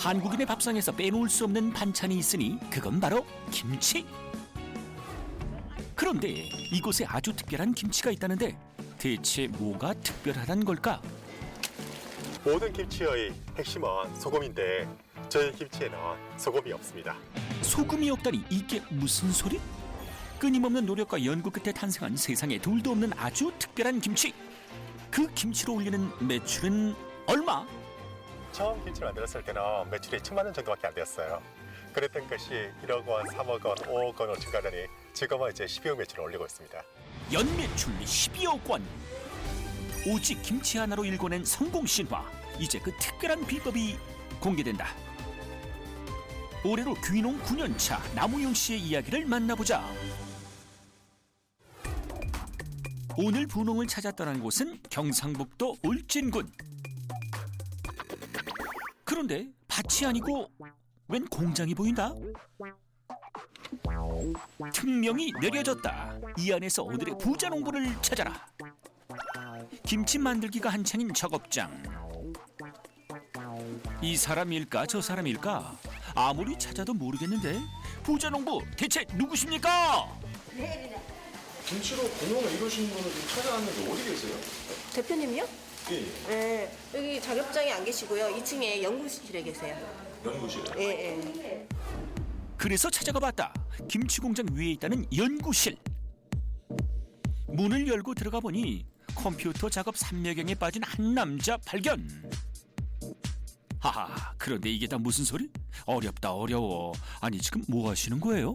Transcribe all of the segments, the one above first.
한국인의 밥상에서 빼놓을 수 없는 반찬이 있으니 그건 바로 김치. 그런데 이곳에 아주 특별한 김치가 있다는데 대체 뭐가 특별하단 걸까? 모든 김치의 핵심은 소금인데 저희 김치에는 소금이 없습니다. 소금이 없다니 이게 무슨 소리? 끊임없는 노력과 연구 끝에 탄생한 세상에 둘도 없는 아주 특별한 김치. 그 김치로 올리는 매출은 얼마? 처음 김치를 만들었을 때는 매출이 1,000만 원 정도밖에 안 되었어요. 그랬던 것이 1억 원, 3억 원, 5억 원으로 증가하니 지금은 이제 12억 매출을 올리고 있습니다. 연매출 12억 원. 오직 김치 하나로 일궈낸 성공 신화. 이제 그 특별한 비법이 공개된다. 올해로 귀농 9년차 남우영 씨의 이야기를 만나보자. 오늘 분홍을 찾아 떠난 곳은 경상북도 울진군. 그런데 밭이 아니고 웬 공장이 보인다? 특명이 내려졌다. 이 안에서 오늘의 부자 농부를 찾아라. 김치 만들기가 한창인 작업장. 이 사람일까 저 사람일까? 아무리 찾아도 모르겠는데 부자 농부 대체 누구십니까? 김치로 공연을 이루신 분을 좀 찾아왔는데 어디 계세요? 대표님이요? 예, 예. 네, 여기 작업장에 안 계시고요. 2층에 연구실에 계세요. 연구실에. 예, 예. 그래서 찾아가 봤다. 김치 공장 위에 있다는 연구실. 문을 열고 들어가 보니 컴퓨터 작업 삼매경에 빠진 한 남자 발견. 하하, 그런데 이게 다 무슨 소리? 어렵다 어려워. 아니 지금 뭐 하시는 거예요?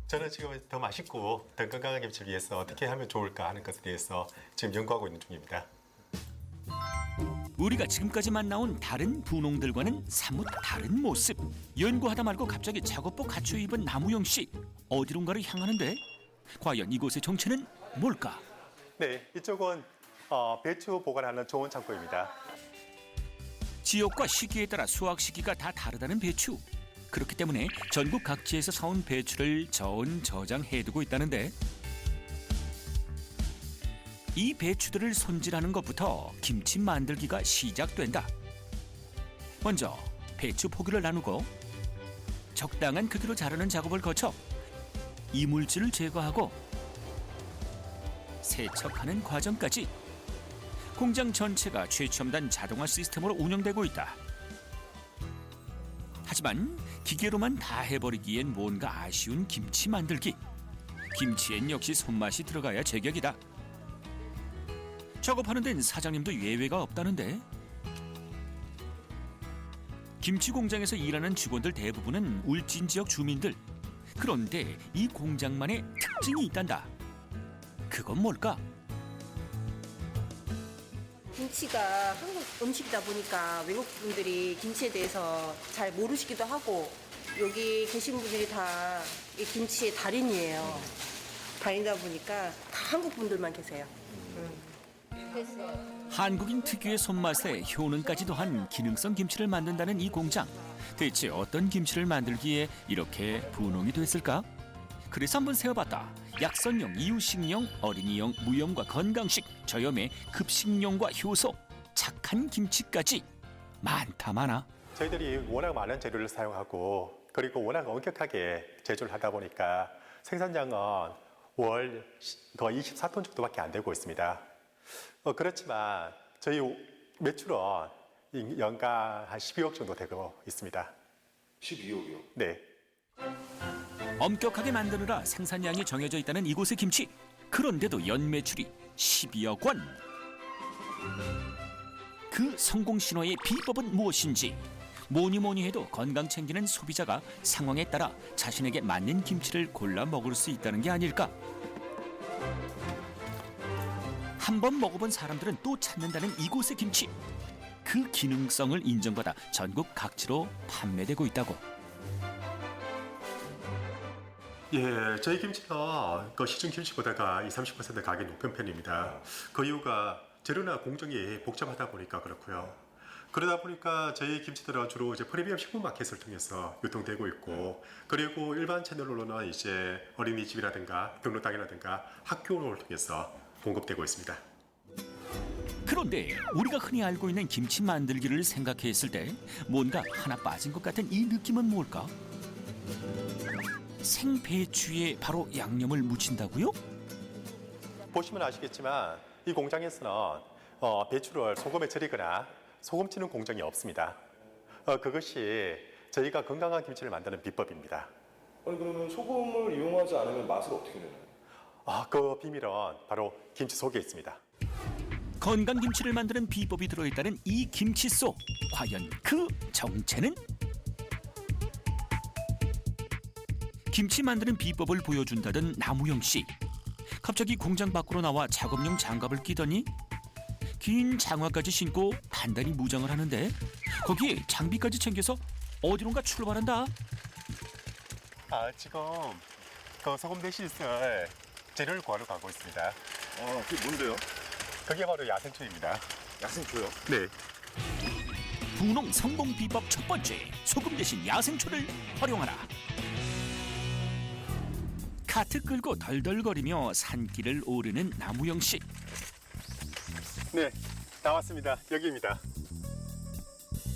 저는 지금 더 맛있고 더 건강한 김치를 위해서 어떻게 하면 좋을까 하는 것에 대해서 지금 연구하고 있는 중입니다. 우리가 지금까지 만나온 다른 분홍들과는 사뭇 다른 모습. 연구하다 말고 갑자기 작업복 갖춰 입은 남우영 씨. 어디론가를 향하는데 과연 이곳의 정체는 뭘까? 네, 이쪽은 배추 보관하는 좋은 창고입니다. 지역과 시기에 따라 수확 시기가 다 다르다는 배추. 그렇기 때문에 전국 각지에서 사온 배추를 저온 저장해두고 있다는데 이 배추들을 손질하는 것부터 김치 만들기가 시작된다. 먼저 배추 포기를 나누고 적당한 크기로 자르는 작업을 거쳐 이물질을 제거하고 세척하는 과정까지 공장 전체가 최첨단 자동화 시스템으로 운영되고 있다. 하지만 기계로만 다 해버리기엔 뭔가 아쉬운 김치 만들기. 김치엔 역시 손맛이 들어가야 제격이다. 작업하는 데는 사장님도 예외가 없다는데 김치 공장에서 일하는 직원들 대부분은 울진 지역 주민들. 그런데 이 공장만의 특징이 있단다. 그건 뭘까? 김치가 한국 음식이다 보니까 외국 분들이 김치에 대해서 잘 모르시기도 하고 여기 계신 분들이 다 이 김치의 달인이에요. 달인이다 보니까 다 한국 분들만 계세요. 한국인 특유의 손맛에 효능까지 더한 기능성 김치를 만든다는 이 공장. 대체 어떤 김치를 만들기에 이렇게 분홍이 됐을까? 그래서 한번 세어봤다. 약선용, 이유식용, 어린이용, 무염과 건강식, 저염의 급식용과 효소, 착한 김치까지 많다 많아. 저희들이 워낙 많은 재료를 사용하고 그리고 워낙 엄격하게 제조를 하다 보니까 생산량은 월 거의 24톤 정도밖에 안 되고 있습니다. 그렇지만 저희 매출은 연간 한 12억 정도 되고 있습니다. 12억이요? 네. 엄격하게 만드느라 생산량이 정해져 있다는 이곳의 김치. 그런데도 연매출이 12억 원. 그 성공 신화의 비법은 무엇인지. 뭐니 해도 건강 챙기는 소비자가 상황에 따라 자신에게 맞는 김치를 골라 먹을 수 있다는 게 아닐까. 한 번 먹어본 사람들은 또 찾는다는 이곳의 김치. 그 기능성을 인정받아 전국 각지로 판매되고 있다고. 예, 저희 김치는 그 시중 김치보다가 20-30% 가격이 높은 편입니다. 그 이유가 재료나 공정이 복잡하다 보니까 그렇고요. 그러다 보니까 저희 김치들은 주로 이제 프리미엄 식품 마켓을 통해서 유통되고 있고, 그리고 일반 채널로는 이제 어린이집이라든가 등록당이라든가 학교를 통해서 공급되고 있습니다. 그런데 우리가 흔히 알고 있는 김치 만들기를 생각했을 때 뭔가 하나 빠진 것 같은 이 느낌은 뭘까? 생배추에 바로 양념을 묻힌다고요? 보시면 아시겠지만 이 공장에서는 배추를 소금에 절이거나 소금치는 공정이 없습니다. 그것이 저희가 건강한 김치를 만드는 비법입니다. 아니 그러면 소금을 이용하지 않으면 맛을 어떻게 내나요? 그 비밀은 바로 김치 속에 있습니다. 건강 김치를 만드는 비법이 들어있다는 이 김치 속 과연 그 정체는? 김치 만드는 비법을 보여준다던 나무영 씨. 갑자기 공장 밖으로 나와 작업용 장갑을 끼더니 긴 장화까지 신고 단단히 무장을 하는데 거기에 장비까지 챙겨서 어디론가 출발한다. 지금 그 소금 대신 쓸 재료를 구하러 가고 있습니다. 아 그게 뭔데요? 그게 바로 야생초입니다. 야생초요? 네. 분홍 성공 비법 첫 번째, 소금 대신 야생초를 활용하라. 카트 끌고 덜덜거리며 산길을 오르는 나무영 씨. 네, 나왔습니다. 여기입니다.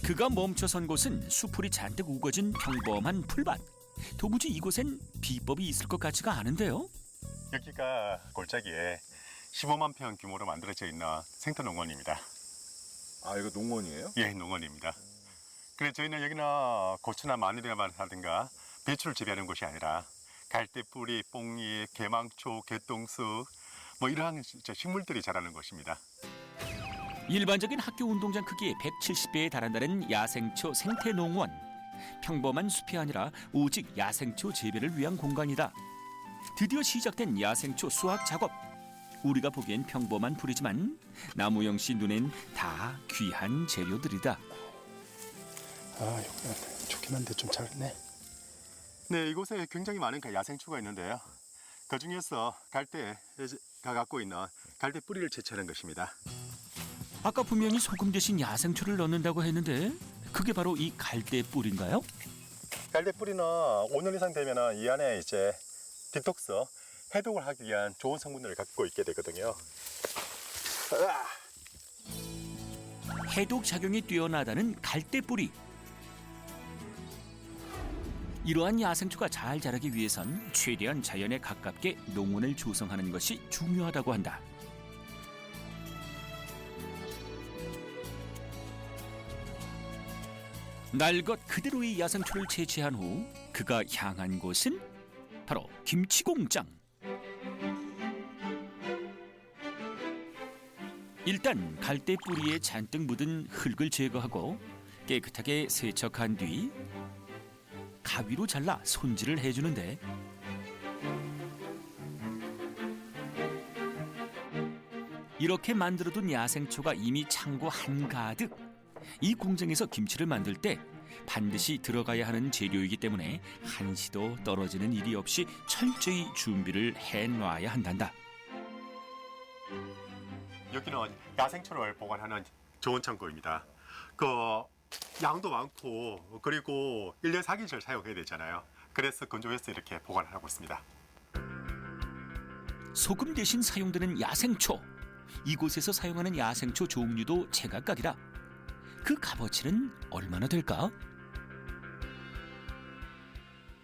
그가 멈춰선 곳은 수풀이 잔뜩 우거진 평범한 풀밭. 도무지 이곳엔 비법이 있을 것 같지가 않은데요. 여기가 골짜기에 15만 평 규모로 만들어져 있는 생태농원입니다. 아 이거 농원이에요? 예, 농원입니다. 그래서 저희는 여기는 고추나 마늘이라든가 배추를 재배하는 곳이 아니라 갈대뿌리, 뽕잎, 개망초, 개똥쑥 뭐 이러한 식물들이 자라는 곳입니다. 일반적인 학교 운동장 크기의 170배에 달한다는 야생초 생태농원. 평범한 숲이 아니라 오직 야생초 재배를 위한 공간이다. 드디어 시작된 야생초 수확 작업. 우리가 보기엔 평범한 풀이지만 나무영 씨 눈엔 다 귀한 재료들이다. 여기는 좋긴 한데 좀 작네. 네, 이곳에 굉장히 많은 야생초가 있는데요. 그 중에서 갈대가 갖고 있는 갈대 뿌리를 채취하는 것입니다. 아까 분명히 소금 대신 야생초를 넣는다고 했는데 그게 바로 이 갈대 뿌리인가요? 갈대 뿌리는 5년 이상 되면 이 안에 이제 디톡스, 해독을 하기 위한 좋은 성분들을 갖고 있게 되거든요. 해독 작용이 뛰어나다는 갈대 뿌리. 이러한 야생초가 잘 자라기 위해선 최대한 자연에 가깝게 농원을 조성하는 것이 중요하다고 한다. 날 것 그대로의 야생초를 채취한 후 그가 향한 곳은 바로 김치 공장. 일단 갈대 뿌리에 잔뜩 묻은 흙을 제거하고 깨끗하게 세척한 뒤 가위로 잘라 손질을 해주는데 이렇게 만들어둔 야생초가 이미 창고 한가득. 이 공장에서 김치를 만들 때 반드시 들어가야 하는 재료이기 때문에 한시도 떨어지는 일이 없이 철저히 준비를 해놔야 한단다. 여기는 야생초를 보관하는 좋은 창고입니다. 그 양도 많고 그리고 1년 4개월 사용해야 되잖아요. 그래서 건조해서 이렇게 보관을 하고 있습니다. 소금 대신 사용되는 야생초. 이곳에서 사용하는 야생초 종류도 제각각이다. 그 값어치는 얼마나 될까?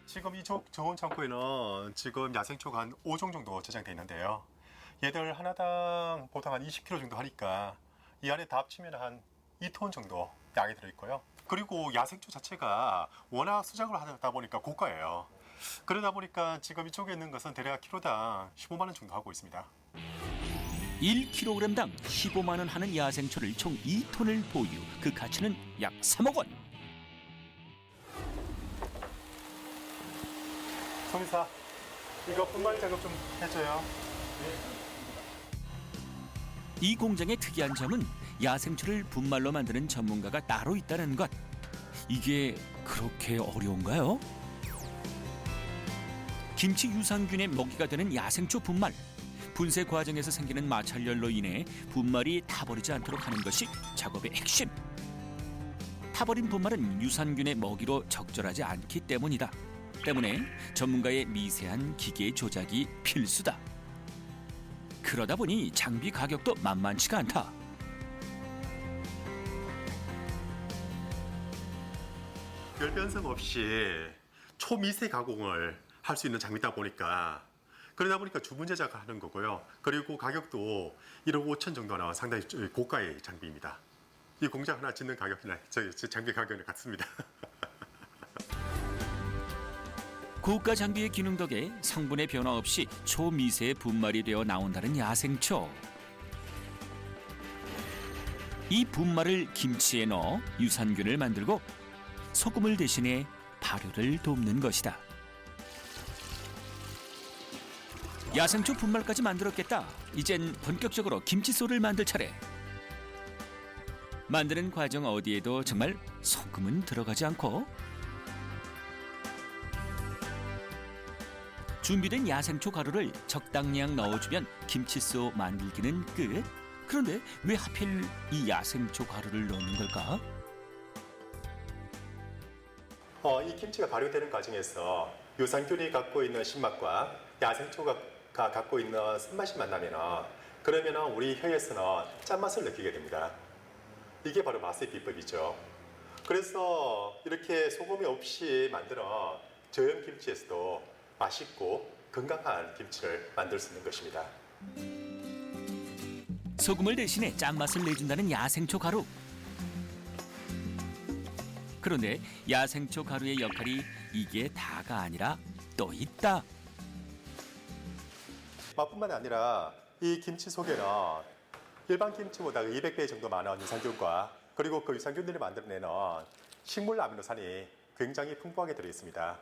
지금 이 좋은 창고에는 지금 야생초가 한 5종 정도 저장되어 있는데요. 얘들 하나당 보통 한 20kg 정도 하니까 이 안에 다 합치면 한 2톤 정도 양이 들어있고요. 그리고 야생초 자체가 워낙 수작을 하다 보니까 고가예요. 그러다 보니까 지금 이쪽에 있는 것은 대략 키로당 15만 원 정도 하고 있습니다. 1kg당 15만 원 하는 야생초를 총 2톤을 보유. 그 가치는 약 3억 원. 송이사, 이거 분말 작업 좀 해줘요. 이 공장의 특이한 점은 야생초를 분말로 만드는 전문가가 따로 있다는 것. 이게 그렇게 어려운가요? 김치 유산균의 먹이가 되는 야생초 분말. 분쇄 과정에서 생기는 마찰열로 인해 분말이 타버리지 않도록 하는 것이 작업의 핵심. 타버린 분말은 유산균의 먹이로 적절하지 않기 때문이다. 때문에 전문가의 미세한 기계 조작이 필수다. 그러다 보니 장비 가격도 만만치가 않다. 별 변성 없이 초미세 가공을 할 수 있는 장비다 보니까 그러다 보니까 주문 제작을 하는 거고요. 그리고 가격도 1억 5천 정도 나와 상당히 고가의 장비입니다. 이 공장 하나 짓는 가격이나 저희 장비 가격은 같습니다. 고가 장비의 기능 덕에 성분의 변화 없이 초미세 분말이 되어 나온다는 야생초. 이 분말을 김치에 넣어 유산균을 만들고 소금을 대신해 발효를 돕는 것이다. 야생초 분말까지 만들었겠다. 이젠 본격적으로 김치소를 만들 차례. 만드는 과정 어디에도 정말 소금은 들어가지 않고 준비된 야생초 가루를 적당량 넣어주면 김치소 만들기는 끝. 그런데 왜 하필 이 야생초 가루를 넣는 걸까? 이 김치가 발효되는 과정에서 유산균이 갖고 있는 신맛과 야생초가 갖고 있는 쓴맛이 만나면 그러면 우리 혀에서는 짠맛을 느끼게 됩니다. 이게 바로 맛의 비법이죠. 그래서 이렇게 소금이 없이 만드는 저염 김치에서도 맛있고 건강한 김치를 만들 수 있는 것입니다. 소금을 대신해 짠맛을 내준다는 야생초 가루. 그런데 야생초 가루의 역할이 이게 다가 아니라 또 있다. 맛뿐만 아니라 이 김치 속에는 일반 김치보다 200배 정도 많은 유산균과 그리고 그 유산균들이 만들어내는 식물 아미노산이 굉장히 풍부하게 들어있습니다.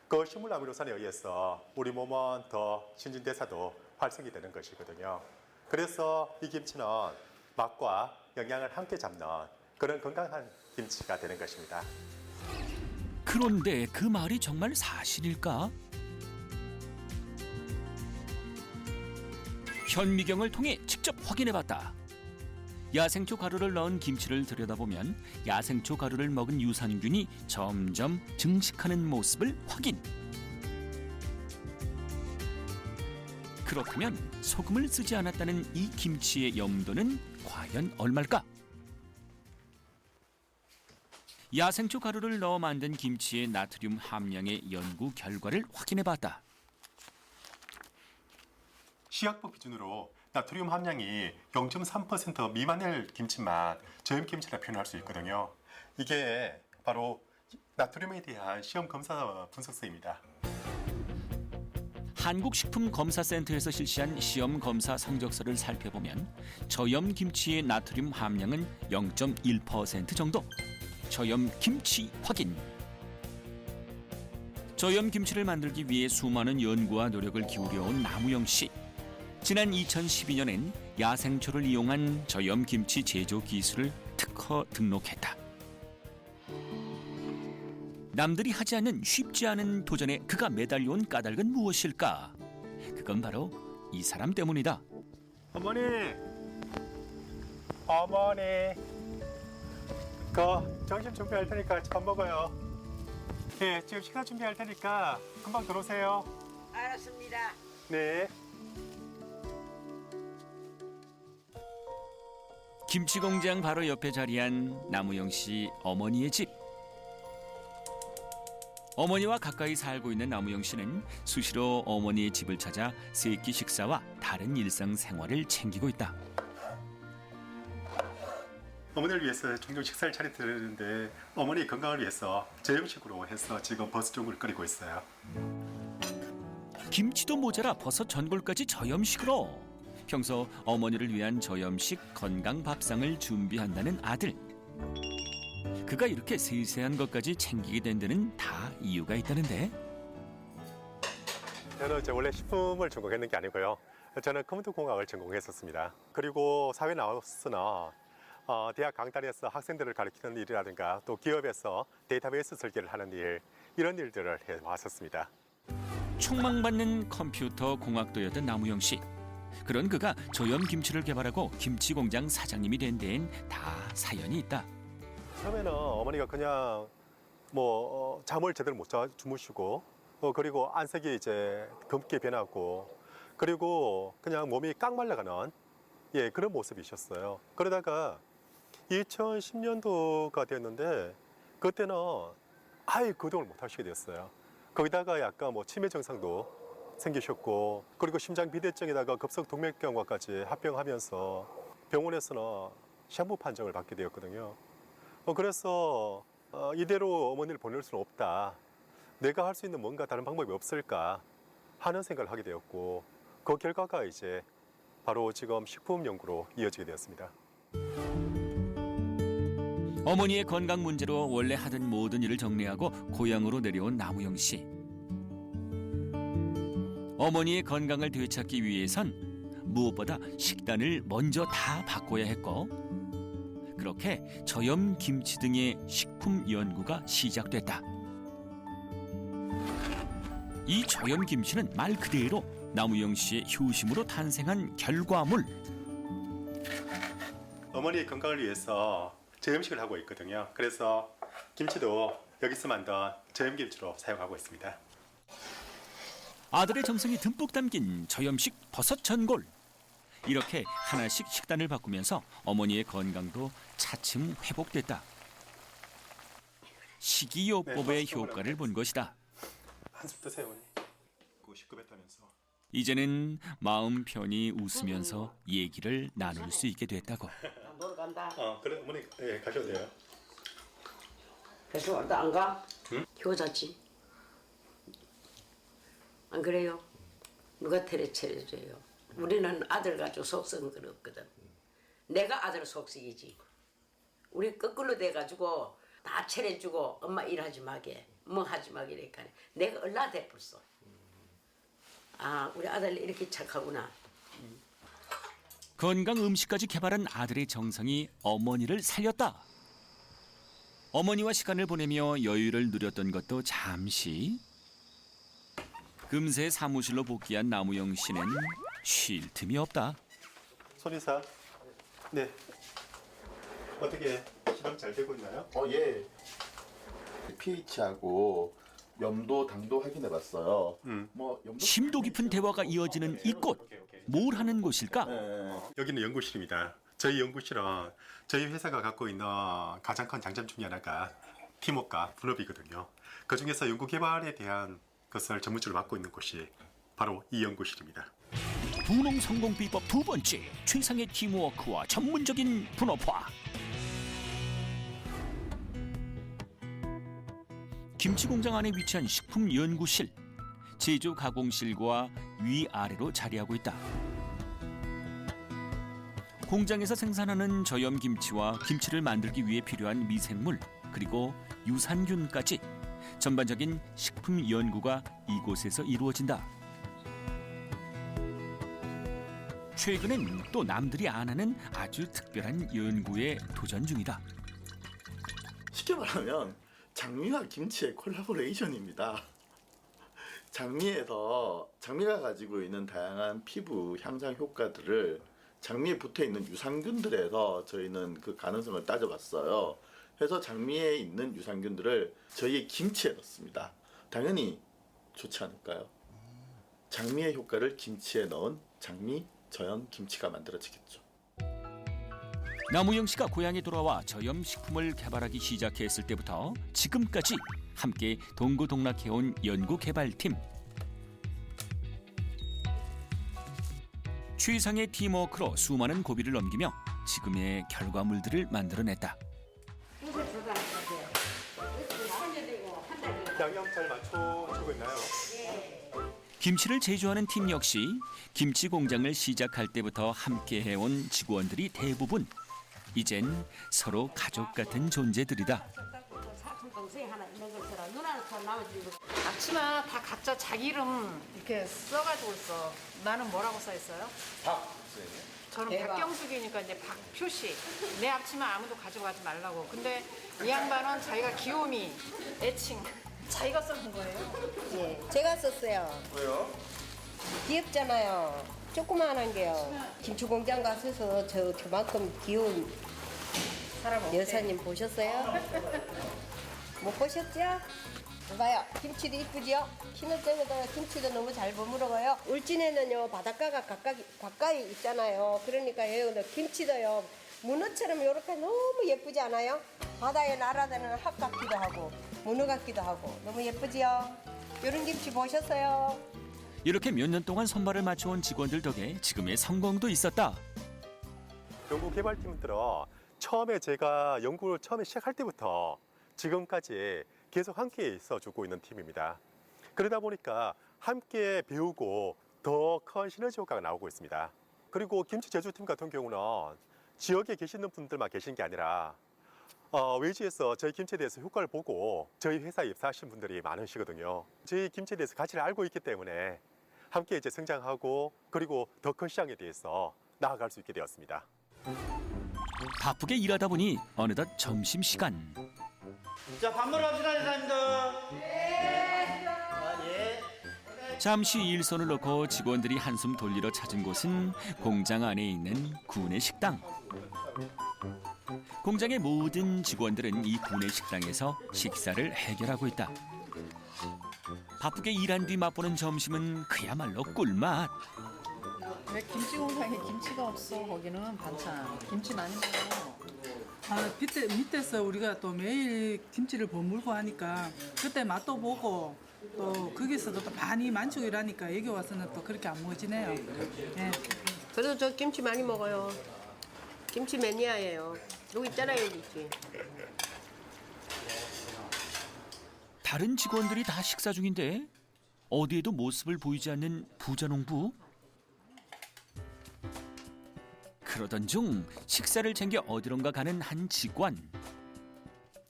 그 식물 아미노산에 의해서 우리 몸은 더 신진대사도 활성이 되는 것이거든요. 그래서 이 김치는 맛과 영양을 함께 잡는 그런 건강한 김치가 되는 것입니다. 그런데 그 말이 정말 사실일까? 현미경을 통해 직접 확인해봤다. 야생초 가루를 넣은 김치를 들여다보면 야생초 가루를 먹은 유산균이 점점 증식하는 모습을 확인. 그렇다면 소금을 쓰지 않았다는 이 김치의 염도는 과연 얼마일까? 야생초 가루를 넣어 만든 김치의 나트륨 함량의 연구 결과를 확인해봤다. 시약법 기준으로 나트륨 함량이 0.3% 미만의 김치만 저염 김치라 표현할 수 있거든요. 이게 바로 나트륨에 대한 시험 검사 분석서입니다. 한국식품검사센터에서 실시한 시험 검사 성적서를 살펴보면 저염 김치의 나트륨 함량은 0.1% 정도. 저염 김치 확인. 저염 김치를 만들기 위해 수많은 연구와 노력을 기울여온 남우영 씨. 지난 2012년엔 야생초를 이용한 저염 김치 제조 기술을 특허 등록했다. 남들이 하지 않는 쉽지 않은 도전에 그가 매달려온 까닭은 무엇일까? 그건 바로 이 사람 때문이다. 어머니, 어머니, 점심 준비할 테니까 밥 먹어요. 네, 지금 식사 준비할 테니까 금방 들어오세요. 알았습니다. 네. 김치 공장 바로 옆에 자리한 남우영 씨 어머니의 집. 어머니와 가까이 살고 있는 남우영 씨는 수시로 어머니의 집을 찾아 세끼 식사와 다른 일상 생활을 챙기고 있다. 어머니를 위해서 종종 식사를 차려드리는데 어머니 건강을 위해서 저염식으로 해서 지금 버섯죽을 끓이고 있어요. 김치도 모자라 버섯 전골까지 저염식으로. 평소 어머니를 위한 저염식 건강 밥상을 준비한다는 아들. 그가 이렇게 세세한 것까지 챙기게 된 데는 다 이유가 있다는데. 저는 원래 식품을 전공했는 게 아니고요. 저는 컴퓨터공학을 전공했었습니다. 그리고 사회 나왔으나 대학 강단에서 학생들을 가르치는 일이라든가 또 기업에서 데이터베이스 설계를 하는 일, 이런 일들을 해왔었습니다. 촉망받는 컴퓨터 공학도였던 남우영 씨. 그런 그가 저염 김치를 개발하고 김치 공장 사장님이 된 데엔 다 사연이 있다. 처음에는 어머니가 그냥 잠을 제대로 못 주무시고 그리고 안색이 이제 검게 변하고 그리고 그냥 몸이 깡 말라가는 그런 모습이셨어요. 그러다가 2010년도가 됐는데 그때는 아예 거동을 못 하시게 되었어요. 거기다가 약간 뭐 치매 증상도 생기셨고, 그리고 심장 비대증에다가 급성 동맥경화까지 합병하면서 병원에서는 시한부 판정을 받게 되었거든요. 그래서 이대로 어머니를 보낼 수는 없다. 내가 할 수 있는 뭔가 다른 방법이 없을까 하는 생각을 하게 되었고, 그 결과가 이제 바로 지금 식품 연구로 이어지게 되었습니다. 어머니의 건강 문제로 원래 하던 모든 일을 정리하고 고향으로 내려온 남우영 씨. 어머니의 건강을 되찾기 위해선 무엇보다 식단을 먼저 다 바꿔야 했고, 그렇게 저염 김치 등의 식품 연구가 시작됐다. 이 저염 김치는 말 그대로 남우영 씨의 효심으로 탄생한 결과물. 어머니의 건강을 위해서 저염식을 하고 있거든요. 그래서 김치도 여기서 만든 저염김치로 사용하고 있습니다. 아들의 정성이 듬뿍 담긴 저염식 버섯 전골. 이렇게 하나씩 식단을 바꾸면서 어머니의 건강도 차츰 회복됐다. 식이요법의 효과를 본 것이다. 한숨 뜨세요, 어머니. 그 식구 뱉다면서. 이제는 마음 편히 웃으면서 얘기를 나눌 수 있게 됐다고. 놀러 간다. 그래, 어머니, 예, 가셔도 돼요. 그래서 안 가? 응? 효자지. 안 그래요? 누가 차려줘요? 우리는 아들 가지고 속썩은 건 없거든. 내가 아들 속썩이지. 우리 거꾸로 돼가지고 다 차려주고 엄마 일하지 마게, 뭐 하지 마게 이러니까 내가 얼라 대풀어. 아, 우리 아들 이렇게 착하구나. 건강 음식까지 개발한 아들의 정성이 어머니를 살렸다. 어머니와 시간을 보내며 여유를 누렸던 것도 잠시. 금세 사무실로 복귀한 남우영 씨는 쉴 틈이 없다. 손이사, 네. 어떻게 시험 잘 되고 있나요? 예. pH하고 염도, 당도 확인해봤어요. 뭐 염도 심도 깊은 대화가 이어지는 이곳. 뭘 하는 곳일까? 여기는 연구실입니다. 저희 연구실은 저희 회사가 갖고 있는 가장 큰 장점 중에 하나가 팀워크와 분업이거든요. 그중에서 연구 개발에 대한 것을 전문적으로 맡고 있는 곳이 바로 이 연구실입니다. 분홍 성공 비법 두 번째, 최상의 팀워크와 전문적인 분업화. 김치 공장 안에 위치한 식품 연구실. 제조 가공실과 위아래로 자리하고 있다. 공장에서 생산하는 저염 김치와 김치를 만들기 위해 필요한 미생물, 그리고 유산균까지 전반적인 식품 연구가 이곳에서 이루어진다. 최근엔 또 남들이 안 하는 아주 특별한 연구에 도전 중이다. 쉽게 말하면 장미와 김치의 콜라보레이션입니다. 장미가 가지고 있는 다양한 피부 향상 효과들을 장미에 붙어 있는 유산균들에서 저희는 그 가능성을 따져봤어요. 그래서 장미에 있는 유산균들을 저희의 김치에 넣습니다. 당연히 좋지 않을까요? 장미의 효과를 김치에 넣은 장미 저염 김치가 만들어지겠죠. 남우영 씨가 고향에 돌아와 저염 식품을 개발하기 시작했을 때부터 지금까지 함께 동고동락해온 연구 개발팀. 최상의 팀워크로 수많은 고비를 넘기며 지금의 결과물들을 만들어냈다. 양념 잘 맞춰주고 있나요? 김치를 제조하는 팀 역시 김치 공장을 시작할 때부터 함께 해온 직원들이 대부분. 이젠 서로 가족 같은 존재들이다. 앞치마 다 각자 자기 이름 이렇게 써가지고 있어. 나는 뭐라고 써 있어요? 저는 박경숙이니까 이제 박표씨. 내 앞치마 아무도 가져가지 말라고. 근데 이 양반은 자기가 귀요미, 애칭. 자기가 써는 거예요? 예, 제가 썼어요. 왜요? 귀엽잖아요. 조그마한 게요. 김치 공장 가셔서 저만큼 귀여운 여사님 보셨어요? 못 보셨죠? 봐요. 김치도 이쁘죠? 키는 적어도 김치도 너무 잘 버무려요. 울진에는요 바닷가가 가까이 있잖아요. 그러니까 여기도 김치도요 문어처럼 이렇게 너무 예쁘지 않아요? 바다에 날아다니는 합 같기도 하고 문어 같기도 하고 너무 예쁘지요? 이런 김치 보셨어요? 이렇게 몇 년 동안 손발을 맞춰온 직원들 덕에 지금의 성공도 있었다. 연구개발팀들은 처음에 제가 연구를 처음에 시작할 때부터 지금까지 계속 함께 있어주고 있는 팀입니다. 그러다 보니까 함께 배우고 더 큰 시너지 효과가 나오고 있습니다. 그리고 김치 제조팀 같은 경우는 지역에 계시는 분들만 계신 게 아니라 외지에서 저희 김치에 대해서 효과를 보고 저희 회사에 입사하신 분들이 많으시거든요. 저희 김치에 대해서 가치를 알고 있기 때문에 함께 이제 성장하고 그리고 더 큰 시장에 대해서 나아갈 수 있게 되었습니다. 바쁘게 일하다 보니 어느덧 점심시간. 자, 밥 먹으러 갑시다, 회사님들. 네. 예. 잠시 일손을 놓고 직원들이 한숨 돌리러 찾은 곳은 공장 안에 있는 구내 식당. 공장의 모든 직원들은 이 구내 식당에서 식사를 해결하고 있다. 바쁘게 일한 뒤 맛보는 점심은 그야말로 꿀맛. 왜 김치 공장에 김치가 없어? 거기는 반찬. 김치 많이 먹어. 밑에서 우리가 또 매일 김치를 버물고 하니까 그때 맛도 보고 또 거기서도 또 많이 만지고 이러니까 여기 와서는 또 그렇게 안 먹어지네요. 예. 그래도 저 김치 많이 먹어요. 김치 매니아예요. 여기 있잖아요, 여기 있지. 다른 직원들이 다 식사 중인데 어디에도 모습을 보이지 않는 부자농부. 그러던 중 식사를 챙겨 어디론가 가는 한 직원.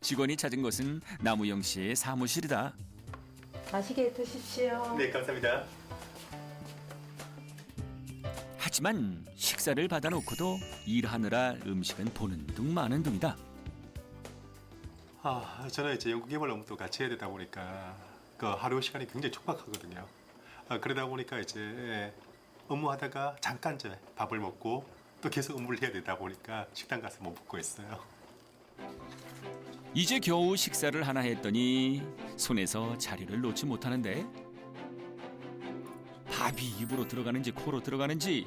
직원이 찾은 곳은 남우영 씨의 사무실이다. 맛있게 드십시오. 네, 감사합니다. 하지만 식사를 받아놓고도 일하느라 음식은 보는 둥 마는 둥이다. 저는 이제 연구개발 업무도 같이 해야 되다 보니까 그 하루 시간이 굉장히 촉박하거든요. 그러다 보니까 이제 업무하다가 잠깐 이제 밥을 먹고 또 계속 업무를 해야 되다 보니까 식당 가서 못 먹고 있어요. 이제 겨우 식사를 하나 했더니 손에서 자리를 놓지 못하는데 밥이 입으로 들어가는지 코로 들어가는지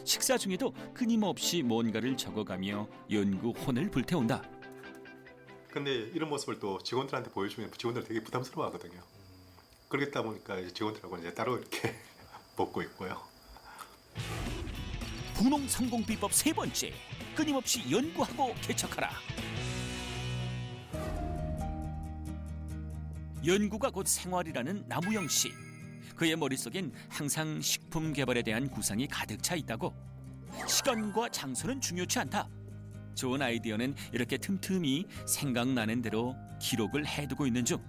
식사 중에도 끊임없이 뭔가를 적어가며 연구 혼을 불태운다. 근데 이런 모습을 또 직원들한테 보여주면 직원들 되게 부담스러워하거든요. 그렇다 보니까 이제 직원들하고는 이제 따로 이렇게 먹고 있고요. 분홍 성공 비법 세 번째, 끊임없이 연구하고 개척하라. 연구가 곧 생활이라는 남우영 씨. 그의 머릿속엔 항상 식품 개발에 대한 구상이 가득 차 있다고. 시간과 장소는 중요치 않다. 좋은 아이디어는 이렇게 틈틈이 생각나는 대로 기록을 해두고 있는 중.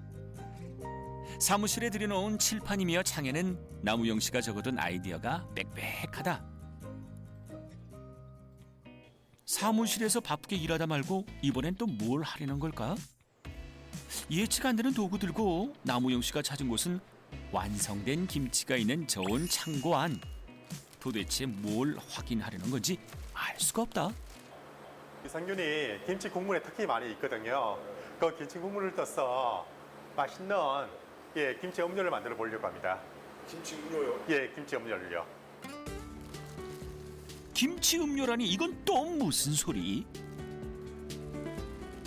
사무실에 들여놓은 칠판이며 창에는 남우영 씨가 적어둔 아이디어가 빽빽하다. 사무실에서 바쁘게 일하다 말고 이번엔 또 뭘 하려는 걸까? 예측 안 되는 도구 들고 남우영 씨가 찾은 곳은 완성된 김치가 있는 저온 창고 안. 도대체 뭘 확인하려는 건지 알 수가 없다. 유산균이 김치 국물에 특히 많이 있거든요. 그 김치 국물을 떠서 맛있는 김치 음료를 만들어 보려고 합니다. 김치 음료요? 예, 김치 음료를요. 김치 음료라니 이건 또 무슨 소리?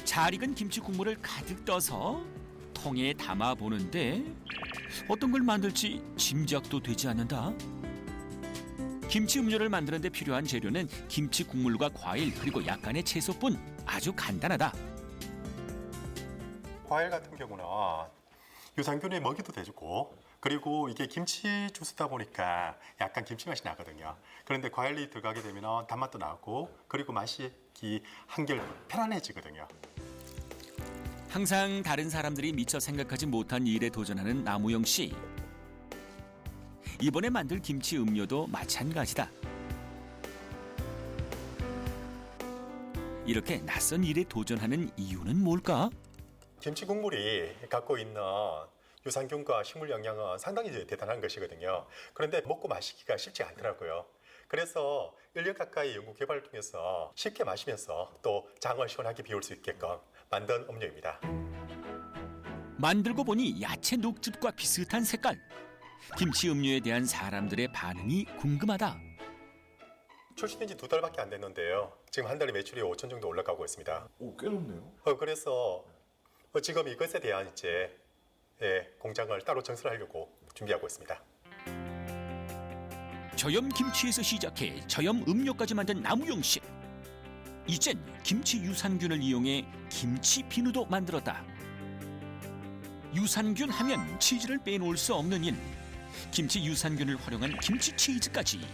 잘 익은 김치 국물을 가득 떠서 통에 담아 보는데 어떤 걸 만들지 짐작도 되지 않는다. 김치 음료를 만드는 데 필요한 재료는 김치 국물과 과일 그리고 약간의 채소뿐. 아주 간단하다. 과일 같은 경우는 유산균에 먹이도 돼주고 그리고 이게 김치 주스다 보니까 약간 김치 맛이 나거든요. 그런데 과일이 들어가게 되면 단맛도 나고 그리고 맛이 한결 편안해지거든요. 항상 다른 사람들이 미처 생각하지 못한 일에 도전하는 남우영 씨. 이번에 만들 김치 음료도 마찬가지다. 이렇게 낯선 일에 도전하는 이유는 뭘까? 김치 국물이 갖고 있는 유산균과 식물 영양은 상당히 대단한 것이거든요. 그런데 먹고 마시기가 쉽지 않더라고요. 그래서 1년 가까이 연구 개발을 통해서 쉽게 마시면서 또 장을 시원하게 비울 수 있게끔 만든 음료입니다. 만들고 보니 야채 녹즙과 비슷한 색깔. 김치 음료에 대한 사람들의 반응이 궁금하다. 출시된 지 2달밖에 안 됐는데요. 지금 한 달에 매출이 5천 정도 올라가고 있습니다. 오, 꽤 높네요. 그래서 지금 이것에 대한 이제 공장을 따로 건설하려고 준비하고 있습니다. 저염 김치에서 시작해 저염 음료까지 만든 남우영 씨. 이젠 김치 유산균을 이용해 김치 비누도 만들었다. 유산균 하면 치즈를 빼놓을 수 없는 인. 김치 유산균을 활용한 김치 치즈까지.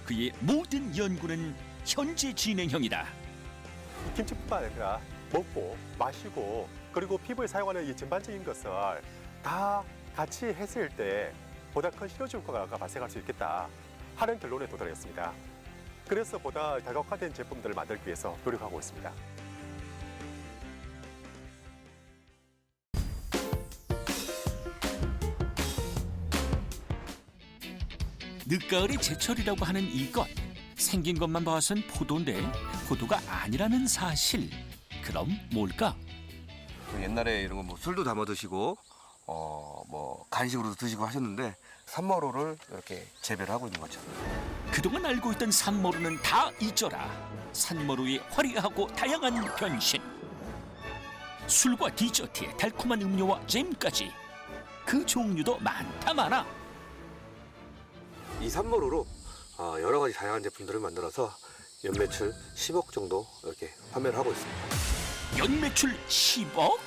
그의 모든 연구는 현재 진행형이다. 김치뿐만 아니라 먹고 마시고 그리고 피부에 사용하는 이 전반적인 것을 다 같이 했을 때 보다 큰 시너지 효과가 발생할 수 있겠다 하는 결론에 도달했습니다. 그래서 보다 다각화된 제품들을 만들기 위해서 노력하고 있습니다. 늦가을의 제철이라고 하는 이것. 생긴 것만 봐선 포도인데 포도가 아니라는 사실. 그럼 뭘까? 옛날에 이런 거 뭐 술도 담아 드시고 뭐 간식으로도 드시고 하셨는데 산머루를 이렇게 재배를 하고 있는 거죠. 그동안 알고 있던 산머루는 다 잊어라. 산머루의 화려하고 다양한 변신. 술과 디저트에 달콤한 음료와 잼까지. 그 종류도 많다 많아. 이 산머루로 여러 가지 다양한 제품들을 만들어서 연매출 10억 정도 이렇게 판매를 하고 있습니다. 연매출 10억?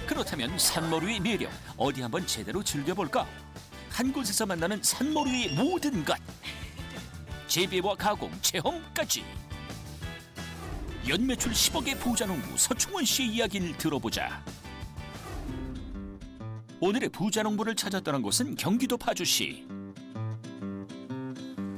그렇다면 산머루의 매력 어디 한번 제대로 즐겨볼까? 한 곳에서 만나는 산머루의 모든 것. 재배와 가공, 체험까지. 연매출 10억의 부자농부 서충원 씨의 이야기를 들어보자. 오늘의 부자농부를 찾았다는 곳은 경기도 파주시.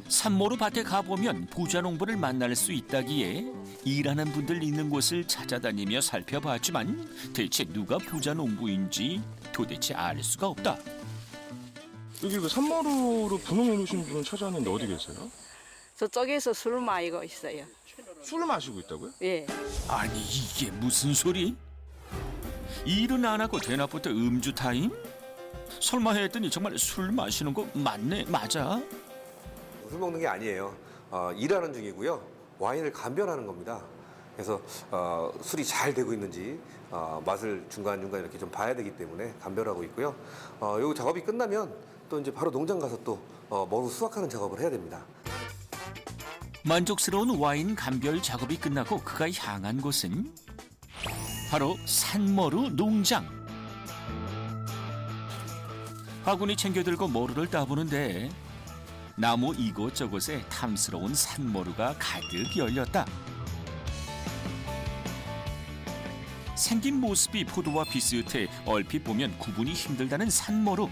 산모루 밭에 가보면 부자농부를 만날 수 있다기에 일하는 분들 있는 곳을 찾아다니며 살펴봤지만 대체 누가 부자농부인지 도대체 알 수가 없다. 여기 그 산마루로 분홍 이루신 분을 찾아왔는데 어디 계세요? 저쪽에서 술 마시고 있어요. 술을 마시고 있다고요? 예. 아니 이게 무슨 소리? 일은 안 하고 대낮부터 음주 타임? 설마 했더니 정말 술 마시는 거 맞네? 맞아? 술 먹는 게 아니에요. 일하는 중이고요. 와인을 감별하는 겁니다. 그래서 술이 잘 되고 있는지 맛을 중간중간 이렇게 좀 봐야 되기 때문에 감별하고 있고요. 요 작업이 끝나면 또 이제 바로 농장 가서 또 머루 수확하는 작업을 해야 됩니다. 만족스러운 와인 감별 작업이 끝나고 그가 향한 곳은 바로 산머루 농장. 바구니 챙겨들고 머루를 따보는데 나무 이곳저곳에 탐스러운 산머루가 가득 열렸다. 생긴 모습이 포도와 비슷해 얼핏 보면 구분이 힘들다는 산머루.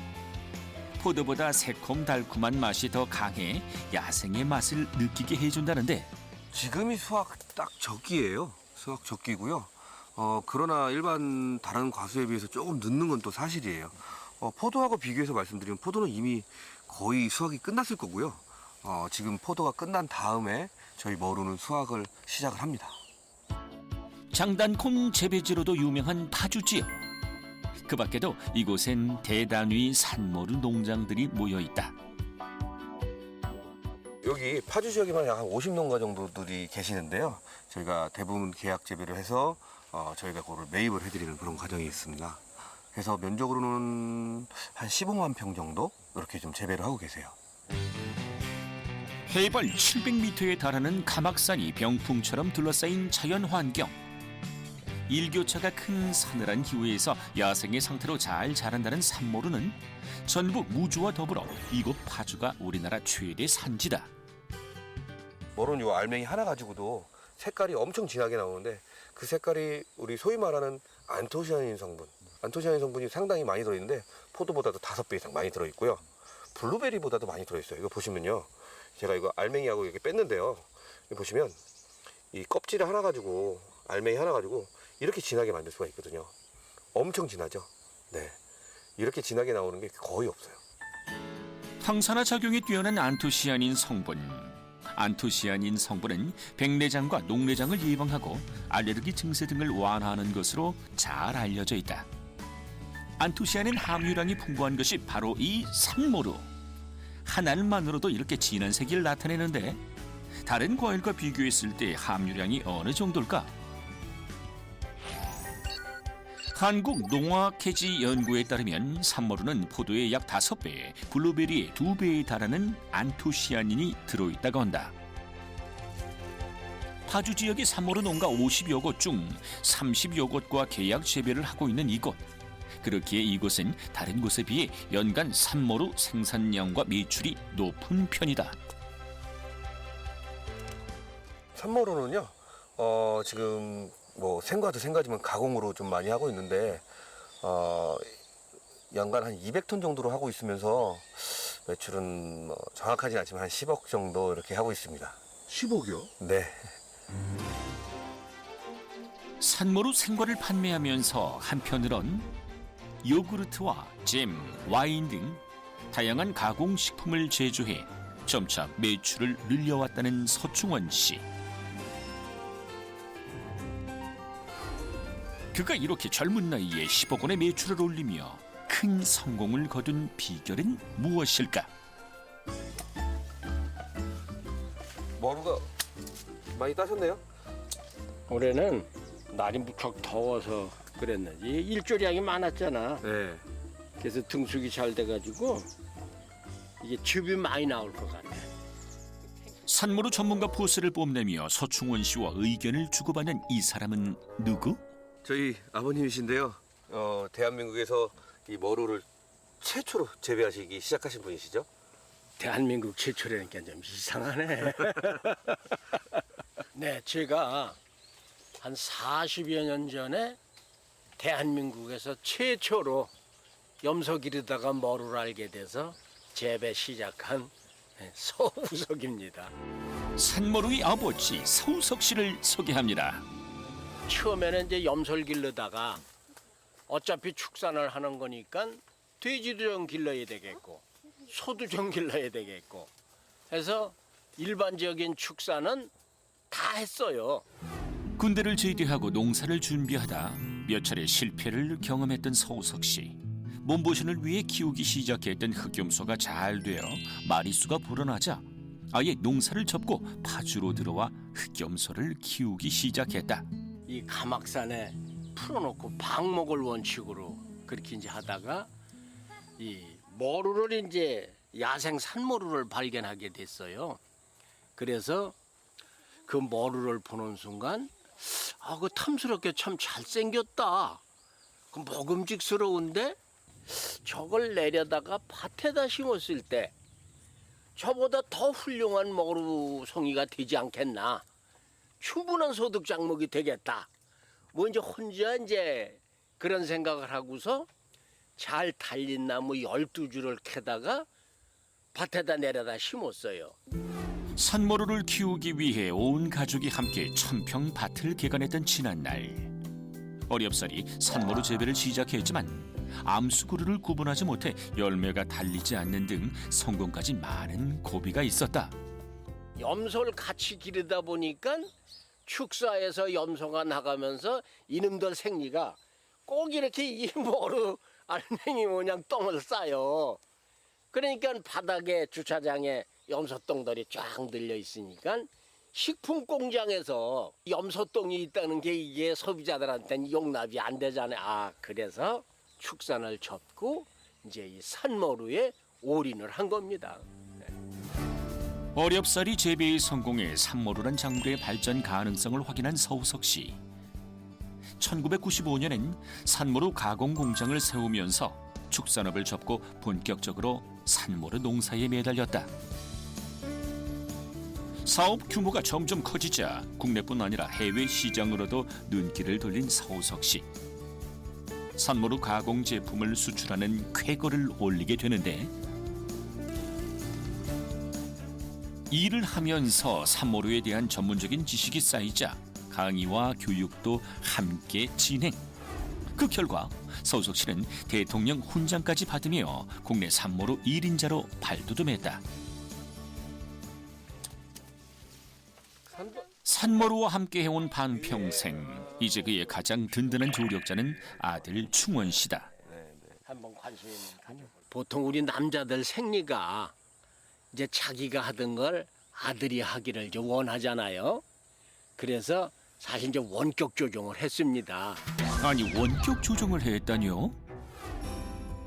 포도보다 새콤달콤한 맛이 더 강해 야생의 맛을 느끼게 해준다는데 지금이 수확 딱 적기예요. 수확 적기고요. 그러나 일반 다른 과수에 비해서 조금 늦는 건 또 사실이에요. 포도하고 비교해서 말씀드리면 포도는 이미 거의 수확이 끝났을 거고요. 지금 포도가 끝난 다음에 저희 머루는 수확을 시작을 합니다. 장단콩 재배지로도 유명한 파주 지역. 그 밖에도 이곳엔 대단위 산머루 농장들이 모여 있다. 여기 파주 지역에만 약 한 50농가 정도들이 계시는데요. 저희가 대부분 계약 재배를 해서 저희가 그거를 매입을 해드리는 그런 과정이 있습니다. 그래서 면적으로는 한 15만 평 정도 이렇게 좀 재배를 하고 계세요. 해발 700m에 달하는 가막산이 병풍처럼 둘러싸인 자연환경. 일교차가 큰 서늘한 기후에서 야생의 상태로 잘 자란다는 산머루는 전북 무주와 더불어 이곳 파주가 우리나라 최대 산지다. 머루는 요 알맹이 하나 가지고도 색깔이 엄청 진하게 나오는데 그 색깔이 우리 소위 말하는 안토시아닌 성분. 안토시아닌 성분이 상당히 많이 들어있는데 포도보다도 5배 이상 많이 들어있고요. 블루베리보다도 많이 들어있어요. 이거 보시면요. 제가 이거 알맹이하고 이렇게 뺐는데요. 여기 보시면 이 껍질을 하나 가지고 알맹이 하나 가지고 이렇게 진하게 만들 수가 있거든요. 엄청 진하죠. 네, 이렇게 진하게 나오는 게 거의 없어요. 항산화 작용이 뛰어난 안토시아닌 성분. 안토시아닌 성분은 백내장과 녹내장을 예방하고 알레르기 증세 등을 완화하는 것으로 잘 알려져 있다. 안토시아닌 함유량이 풍부한 것이 바로 이 산머루. 한 알만으로도 이렇게 진한 색을 나타내는데 다른 과일과 비교했을 때 함유량이 어느 정도일까? 한국농화캐지연구에 따르면 산모루는 포도의 약 5배, 블루베리의 2배에 달하는 안토시아닌이 들어있다고 한다. 파주 지역의 산모루 농가 50여 곳 중 30여 곳과 계약 재배를 하고 있는 이곳. 그렇기에 이곳은 다른 곳에 비해 연간 산모루 생산량과 매출이 높은 편이다. 산모루는요, 지금 뭐 생과도 생과지만 가공으로 좀 많이 하고 있는데 연간 한 200톤 정도로 하고 있으면서 매출은 뭐 정확하진 않지만 한 10억 정도 이렇게 하고 있습니다. 10억이요? 네. 산모루 생과를 판매하면서 한편으론 요구르트와 잼, 와인 등 다양한 가공식품을 제조해 점차 매출을 늘려왔다는 서충원 씨. 그가 이렇게 젊은 나이에 10억 원의 매출을 올리며 큰 성공을 거둔 비결은 무엇일까? 머루가 많이 따셨네요? 올해는 날이 무척 더워서 그랬는지 일조량이 많았잖아. 네. 그래서 등숙이 잘 돼가지고 이게 즙이 많이 나올 것 같아. 산모루 전문가 포스를 뽐내며 서충원 씨와 의견을 주고받는 이 사람은 누구? 저희 아버님이신데요. 대한민국에서 이 머루를 최초로 재배하시기 시작하신 분이시죠? 대한민국 최초라니까 좀 이상하네. 네, 제가 한 40여 년 전에 대한민국에서 최초로 염소 기르다가 머루를 알게 돼서 재배 시작한 서우석입니다. 산모루의 아버지 서우석 씨를 소개합니다. 처음에는 이제 염소를 기르다가 어차피 축산을 하는 거니까 돼지도 좀 길러야 되겠고 소도 좀 길러야 되겠고 해서 일반적인 축산은 다 했어요. 군대를 제대하고 농사를 준비하다 몇 차례 실패를 경험했던 서우석 씨. 몸보신을 위해 키우기 시작했던 흑염소가 잘 되어 마리수가 불어나자 아예 농사를 접고 파주로 들어와 흑염소를 키우기 시작했다. 이 가막산에 풀어놓고 방목을 원칙으로 그렇게 이제 하다가 이 머루를 이제 야생 산머루를 발견하게 됐어요. 그래서 그 머루를 보는 순간 그 탐스럽게 참 잘생겼다. 그 먹음직스러운데 저걸 내려다가 밭에다 심었을 때 저보다 더 훌륭한 머루송이가 되지 않겠나. 충분한 소득 작목이 되겠다. 뭐 이제 혼자 이제 그런 생각을 하고서 잘 달린 나무 12줄을 캐다가 밭에다 내려다 심었어요. 산모루를 키우기 위해 온 가족이 함께 천평 밭을 개간했던 지난날. 어렵사리 산모루 재배를 시작했지만 암수구루를 구분하지 못해 열매가 달리지 않는 등 성공까지 많은 고비가 있었다. 염소를 같이 기르다 보니까 축사에서 염소가 나가면서 이놈들 생리가 꼭 이렇게 이 머루 알맹이 모양 똥을 싸요. 그러니까 바닥에 주차장에 염소똥들이 쫙 들려 있으니까 식품 공장에서 염소똥이 있다는 게 이게 소비자들한테는 용납이 안 되잖아요. 그래서 축산을 접고 이제 이 산머루에 올인을 한 겁니다. 어렵사리 재배에 성공해 산모루란 작물의 발전 가능성을 확인한 서우석 씨. 1995년엔 산모루 가공 공장을 세우면서 축산업을 접고 본격적으로 산모루 농사에 매달렸다. 사업 규모가 점점 커지자 국내뿐 아니라 해외 시장으로도 눈길을 돌린 서우석 씨. 산모루 가공 제품을 수출하는 쾌거를 올리게 되는데 일을 하면서 산모루에 대한 전문적인 지식이 쌓이자 강의와 교육도 함께 진행. 그 결과 서우석 씨는 대통령 훈장까지 받으며 국내 산모루 1인자로 발돋움했다. 산모루와 함께 해온 반평생. 이제 그의 가장 든든한 조력자는 아들 충원 씨다. 한번 관심 있는 가족. 보통 우리 남자들 생리가 이제 자기가 하던 걸 아들이 하기를 좀 원하잖아요. 그래서 사실 좀 원격 조정을 했습니다. 아니 원격 조정을 했다니요?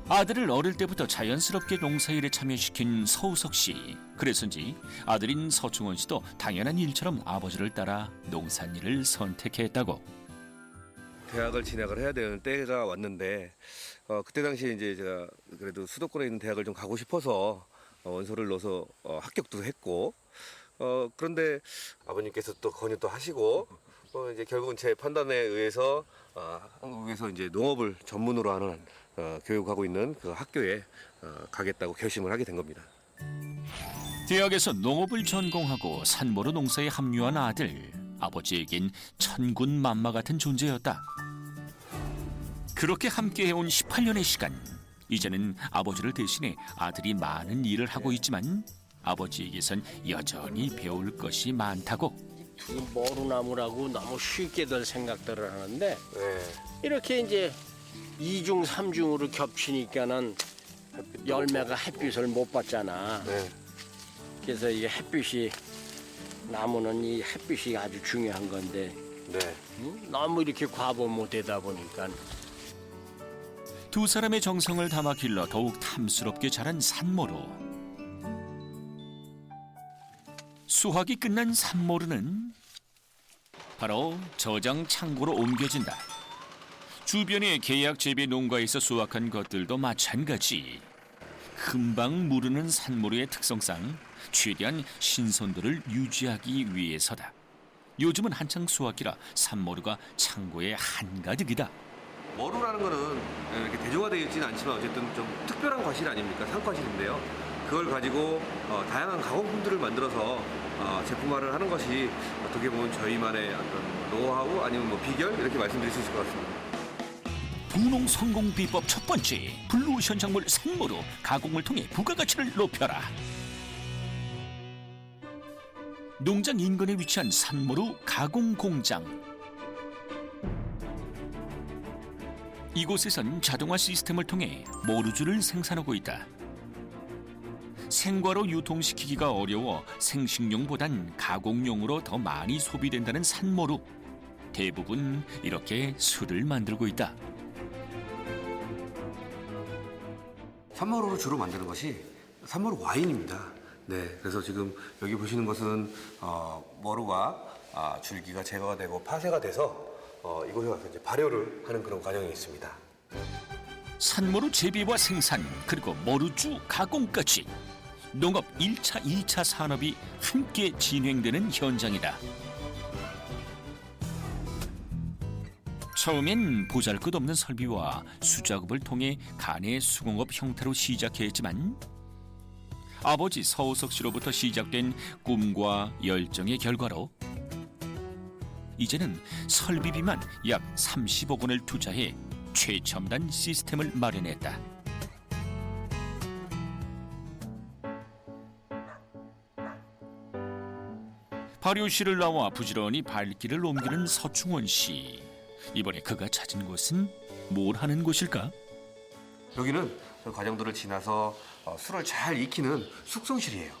아들을 어릴 때부터 자연스럽게 농사일에 참여시킨 서우석 씨. 그래서인지 아들인 서충원 씨도 당연한 일처럼 아버지를 따라 농산일을 선택했다고. 대학을 진학을 해야 되는 때가 왔는데 그때 당시에 이제 제가 그래도 수도권에 있는 대학을 좀 가고 싶어서 원서를 넣어서 합격도 했고 그런데 아버님께서 또 권유도 하시고 이제 결국은 제 판단에 의해서 한국에서 이제 농업을 전문으로 하는 교육하고 있는 그 학교에 가겠다고 결심을 하게 된 겁니다. 대학에서 농업을 전공하고 산모로 농사에 합류한 아들. 아버지에겐 천군만마 같은 존재였다. 그렇게 함께해온 18년의 시간. 이제는 아버지를 대신해 아들이 많은 일을 하고 있지만 아버지에게선 여전히 배울 것이 많다고. 이 머루나무라고 너무 쉽게들 생각들을 하는데 이렇게 이제 2중 3중으로 겹치니까는 열매가 햇빛을 못 받잖아. 그래서 이게 햇빛이 나무는 이 햇빛이 아주 중요한 건데 너무 이렇게 과부모되다 보니까 두 사람의 정성을 담아 길러 더욱 탐스럽게 자란 산모루. 수확이 끝난 산모루는 바로 저장 창고로 옮겨진다. 주변의 계약 재배 농가에서 수확한 것들도 마찬가지. 금방 무르는 산모루의 특성상 최대한 신선도를 유지하기 위해서다. 요즘은 한창 수확기라 산모루가 창고에 한가득이다. 머루라는 거는 이렇게 대중화되어 있지는 않지만 어쨌든 좀 특별한 과실 아닙니까? 상과실인데요. 그걸 가지고 다양한 가공품들을 만들어서 제품화를 하는 것이 어떻게 보면 저희만의 어떤 노하우 아니면 뭐 비결 이렇게 말씀드릴 수 있을 것 같습니다. 분홍 성공 비법 첫 번째, 블루오션 작물 산모루 가공을 통해 부가가치를 높여라. 농장 인근에 위치한 산모루 가공 공장. 이곳에선 자동화 시스템을 통해 모루주를 생산하고 있다. 생과로 유통시키기가 어려워 생식용보단 가공용으로 더 많이 소비된다는 산모루. 대부분 이렇게 술을 만들고 있다. 산모루로 주로 만드는 것이 산모루 와인입니다. 네, 그래서 지금 여기 보시는 것은 머루가 줄기가 제거가 되고 파쇄가 돼서 이곳에 와서 이제 발효를 하는 그런 과정이 있습니다. 산모루 재배와 생산 그리고 머루주 가공까지 농업 1차, 2차 산업이 함께 진행되는 현장이다. 처음엔 보잘것없는 설비와 수작업을 통해 간의 수공업 형태로 시작했지만 아버지 서우석 씨로부터 시작된 꿈과 열정의 결과로 이제는 설비비만 약 30억 원을 투자해 최첨단 시스템을 마련했다. 발효실을 나와 부지런히 발길을 옮기는 서충원 씨. 이번에 그가 찾은 곳은 뭘 하는 곳일까? 여기는 그 과정들을 지나서 술을 잘 익히는 숙성실이에요.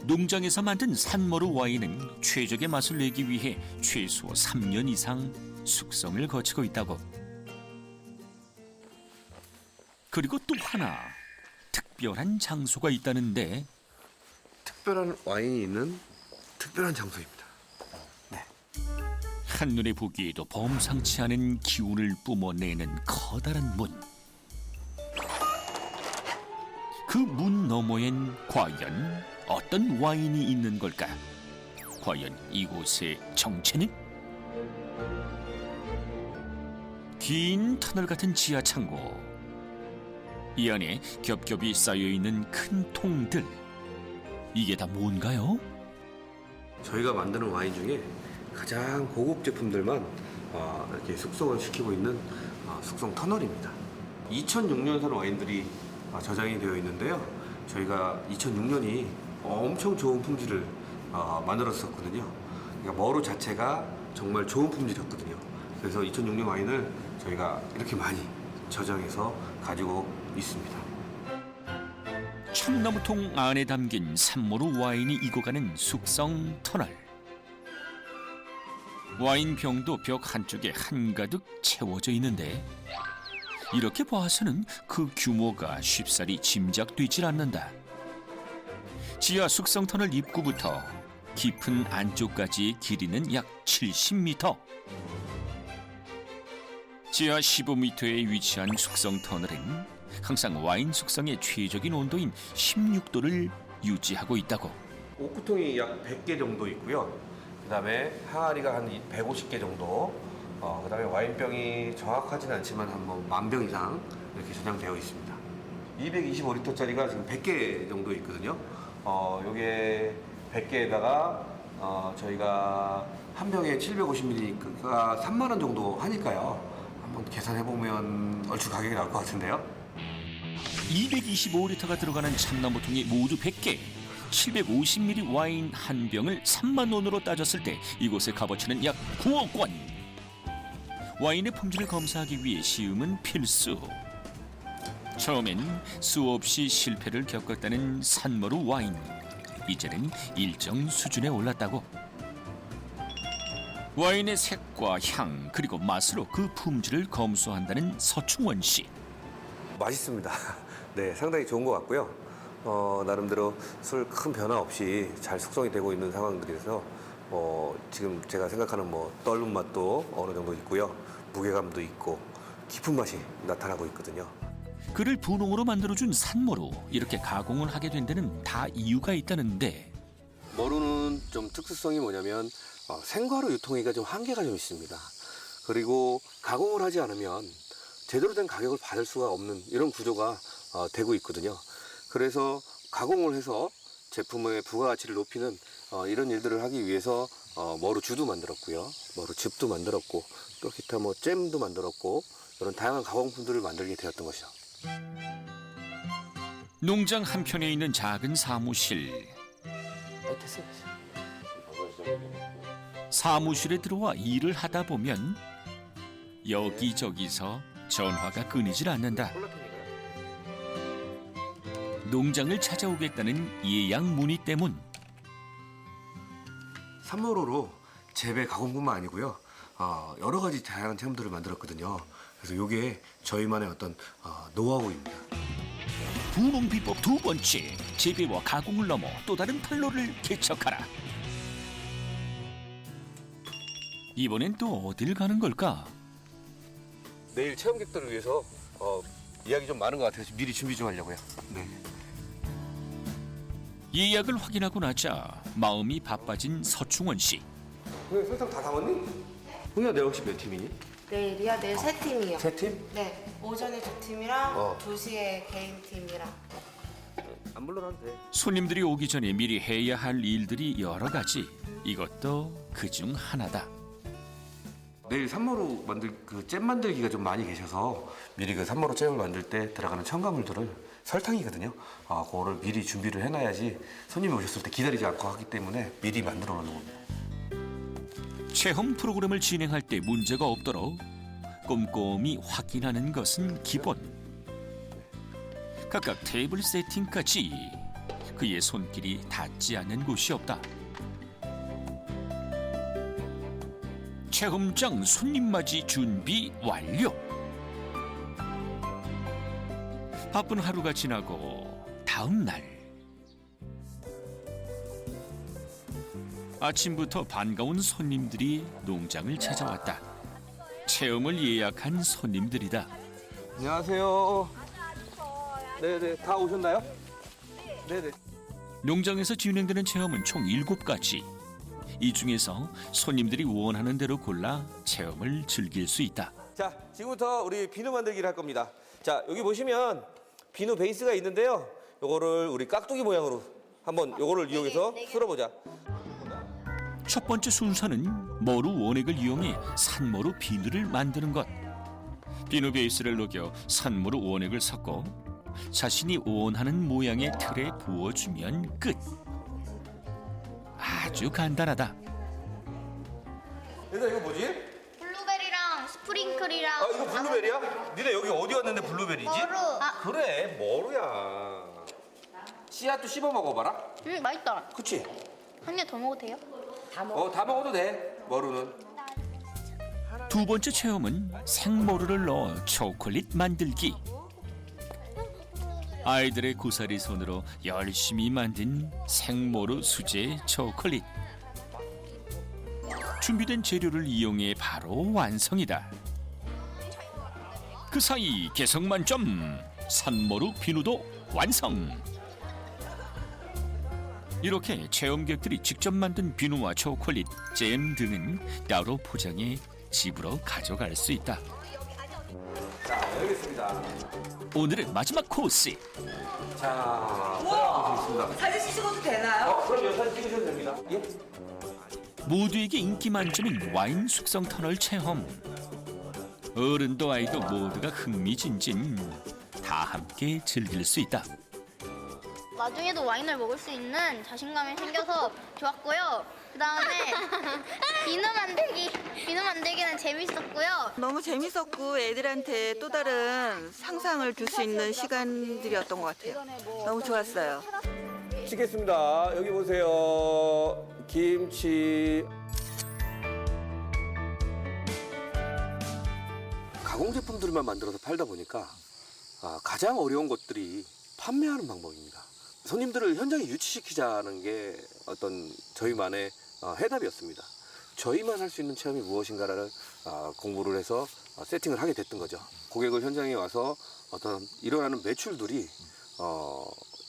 농장에서 만든 산머루 와인은 최적의 맛을 내기 위해 최소 3년 이상 숙성을 거치고 있다고. 그리고 또 하나 특별한 장소가 있다는데. 특별한 와인이 있는 특별한 장소입니다. 한눈에 보기에도 범상치 않은 기운을 뿜어내는 커다란 문. 그 문 너머엔 과연 어떤 와인이 있는 걸까? 과연 이곳의 정체는? 긴 터널 같은 지하 창고. 이 안에 겹겹이 쌓여있는 큰 통들. 이게 다 뭔가요? 저희가 만드는 와인 중에 가장 고급 제품들만 이렇게 숙성을 시키고 있는 숙성 터널입니다. 2006년산 와인들이 저장이 되어 있는데요. 저희가 2006년이 엄청 좋은 품질을 만들었었거든요. 그러니까 머루 자체가 정말 좋은 품질이었거든요. 그래서 2006년 와인을 저희가 이렇게 많이 저장해서 가지고 있습니다. 참나무통 안에 담긴 산모루 와인이 익어가는 숙성 터널. 와인병도 벽 한쪽에 한가득 채워져 있는데 이렇게 봐서는 그 규모가 쉽사리 짐작되질 않는다. 지하 숙성 터널 입구부터 깊은 안쪽까지의 길이는 약 70m. 지하 15m에 위치한 숙성 터널은 항상 와인 숙성의 최적인 온도인 16도를 유지하고 있다고. 옥구통이 약 100개 정도 있고요. 그다음에 항아리가 한 150개 정도. 그다음에 와인병이 정확하진 않지만 한 10,000병 이상 이렇게 저장되어 있습니다. 225리터짜리가 지금 100개 정도 있거든요. 요게 100개에다가 저희가 한 병에 750ml가 3만 원 정도 하니까요. 한번 계산해 보면 얼추 가격이 나올 것 같은데요. 225리터가 들어가는 참나무통이 모두 100개, 750ml 와인 한 병을 3만 원으로 따졌을 때 이곳의 값어치는 약 9억 원. 와인의 품질을 검사하기 위해 시음은 필수. 처음엔 수없이 실패를 겪었다는 산머루 와인. 이제는 일정 수준에 올랐다고. 와인의 색과 향 그리고 맛으로 그 품질을 검수한다는 서충원 씨. 맛있습니다. 네, 상당히 좋은 것 같고요. 나름대로 술 큰 변화 없이 잘 숙성이 되고 있는 상황들에서 지금 제가 생각하는 떫은 맛도 어느 정도 있고요. 무게감도 있고 깊은 맛이 나타나고 있거든요. 그를 분홍으로 만들어준 산머루. 이렇게 가공을 하게 된 데는 다 이유가 있다는데. 머루는 좀 특수성이 뭐냐면 생과로 유통하기가 좀 한계가 좀 있습니다. 그리고 가공을 하지 않으면 제대로 된 가격을 받을 수가 없는 이런 구조가 되고 있거든요. 그래서 가공을 해서 제품의 부가가치를 높이는 이런 일들을 하기 위해서 머루주도 만들었고요. 머루즙도 만들었고 또 기타 잼도 만들었고 이런 다양한 가공품들을 만들게 되었던 것이죠. 농장 한편에 있는 작은 사무실. 사무실에 들어와 일을 하다 보면 여기저기서 전화가 끊이질 않는다. 농장을 찾아오겠다는 예약 문의 때문. 산머루로 재배 가공뿐만 아니고요. 여러 가지 다양한 제품들을 만들었거든요. 그래서 이게 저희만의 어떤 노하우입니다. 분홍 비법 두 번째. 재배와 가공을 넘어 또 다른 판로를 개척하라. 이번엔 또 어딜 가는 걸까? 내일 체험객들을 위해서 이야기 좀 많은 것 같아서 미리 준비 좀 하려고요. 네. 예약을 확인하고 나자 마음이 바빠진 서충원 씨. 형님 설탕 다 담았니? 형이야 내일 혹시 몇 팀이니? 내일이요? 내일 세 팀이요. 세 팀? 네. 오전에 두 팀이랑 2시에 개인 팀이랑. 안 불러놔도 돼. 손님들이 오기 전에 미리 해야 할 일들이 여러 가지. 이것도 그중 하나다. 내일 산머루 잼 만들기가 좀 많이 계셔서 미리 그 산머루 잼을 만들 때 들어가는 첨가물들을 설탕이거든요. 그거를 미리 준비를 해놔야지 손님이 오셨을 때 기다리지 않고 하기 때문에 미리 만들어 놓는 겁니다. 체험 프로그램을 진행할 때 문제가 없도록 꼼꼼히 확인하는 것은 기본. 각각 테이블 세팅까지 그의 손길이 닿지 않는 곳이 없다. 체험장 손님 맞이 준비 완료. 바쁜 하루가 지나고 다음 날 아침부터 반가운 손님들이 농장을 찾아왔다. 체험을 예약한 손님들이다. 안녕하세요. 네네, 다 오셨나요? 네네. 농장에서 진행되는 체험은 총 7가지. 이 중에서 손님들이 원하는 대로 골라 체험을 즐길 수 있다. 자, 지금부터 우리 비누 만들기를 할 겁니다. 자, 여기 보시면 비누 베이스가 있는데요. 요거를 우리 깍두기 모양으로 한번 요거를 이용해서 쓸어보자. 첫 번째 순서는 머루 원액을 이용해 산머루 비누를 만드는 것. 비누 베이스를 녹여 산머루 원액을 섞어 자신이 원하는 모양의 틀에 부어주면 끝. 아주 간단하다. 얘들아 이거 뭐지? 블루베리랑 스프링클이랑. 이거 블루베리야? 니네 여기 어디 왔는데 블루베리지? 머루. 그래, 머루야. 씨앗도 씹어 먹어봐라. 맛있다. 그치? 한 개 더 먹어도 돼요? 다 먹어. 다 먹어도 돼. 머루는. 두 번째 체험은 생모루를 넣어 초콜릿 만들기. 아이들의 고사리 손으로 열심히 만든 생모루 수제 초콜릿. 준비된 재료를 이용해 바로 완성이다. 그 사이 개성 만점 산모루 비누도 완성. 이렇게 체험객들이 직접 만든 비누와 초콜릿, 잼 등은 따로 포장해 집으로 가져갈 수 있다. 자, 여기 있습니다. 오늘의 마지막 코스. 자, 들어가겠습니다. 사진 찍어도 되나요? 그럼요. 사진 찍으셔도 됩니다. 예? 모두에게 인기 만점인 와인 숙성 터널 체험. 어른도 아이도 모두가 흥미진진. 다 함께 즐길 수 있다. 나중에도 와인을 먹을 수 있는 자신감이 생겨서 좋았고요. 그다음에 비누 만들기는 재밌었고요. 너무 재밌었고 애들한테 또 다른 상상을 줄 수 있는 시간들이었던 것 같아요. 너무 좋았어요. 찍겠습니다. 여기 보세요. 김치. 가공 제품들만 만들어서 팔다 보니까 가장 어려운 것들이 판매하는 방법입니다. 손님들을 현장에 유치시키자는 게 어떤 저희만의 해답이었습니다. 저희만 할 수 있는 체험이 무엇인가라는 공부를 해서 세팅을 하게 됐던 거죠. 고객을 현장에 와서 어떤 일어나는 매출들이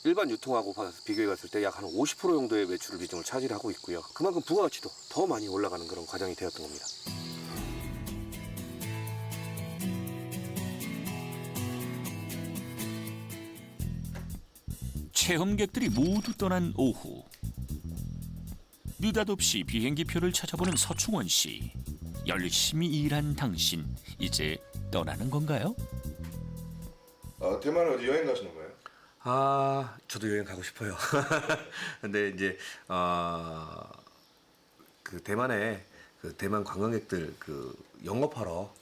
일반 유통하고 비교해 봤을 때 약 한 50% 정도의 매출 비중을 차지하고 있고요. 그만큼 부가가치도 더 많이 올라가는 그런 과정이 되었던 겁니다. 체험객들이 모두 떠난 오후. 느닷없이 비행기표를 찾아보는 서충원 씨. 열심히 일한 당신, 이제 떠나는 건가요? 대만에 어디 여행 가시는 거예요? 저도 여행 가고 싶어요. 근데 이제 그 대만에 그 대만 관광객들 그 영업하러